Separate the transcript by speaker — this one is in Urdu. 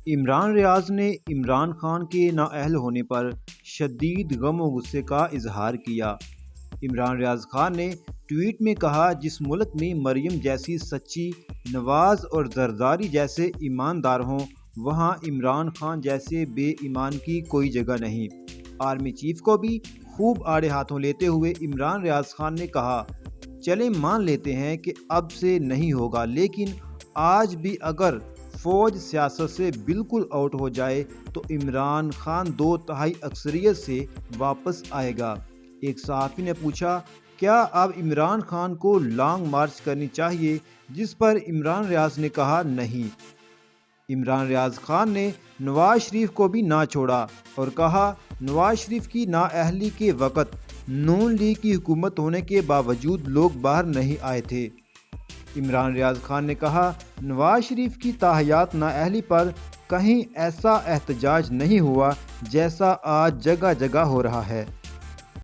Speaker 1: عمران ریاض نے عمران خان کے نااہل ہونے پر شدید غم و غصے کا اظہار کیا۔ عمران ریاض خان نے ٹویٹ میں کہا، جس ملک میں مریم جیسی سچی، نواز اور زرداری جیسے ایماندار ہوں، وہاں عمران خان جیسے بے ایمان کی کوئی جگہ نہیں۔ آرمی چیف کو بھی خوب آڑے ہاتھوں لیتے ہوئے عمران ریاض خان نے کہا، چلیں مان لیتے ہیں کہ اب سے نہیں ہوگا، لیکن آج بھی اگر فوج سیاست سے بالکل آؤٹ ہو جائے تو عمران خان 2/3 اکثریت سے واپس آئے گا۔ ایک صحافی نے پوچھا، کیا اب عمران خان کو لانگ مارچ کرنی چاہیے، جس پر عمران ریاض نے کہا، نہیں۔ عمران ریاض خان نے نواز شریف کو بھی نہ چھوڑا اور کہا، نواز شریف کی نااہلی کے وقت نون لیگ کی حکومت ہونے کے باوجود لوگ باہر نہیں آئے تھے۔ عمران ریاض خان نے کہا، نواز شریف کی تاحیات نااہلی پر کہیں ایسا احتجاج نہیں ہوا جیسا آج جگہ جگہ ہو رہا ہے۔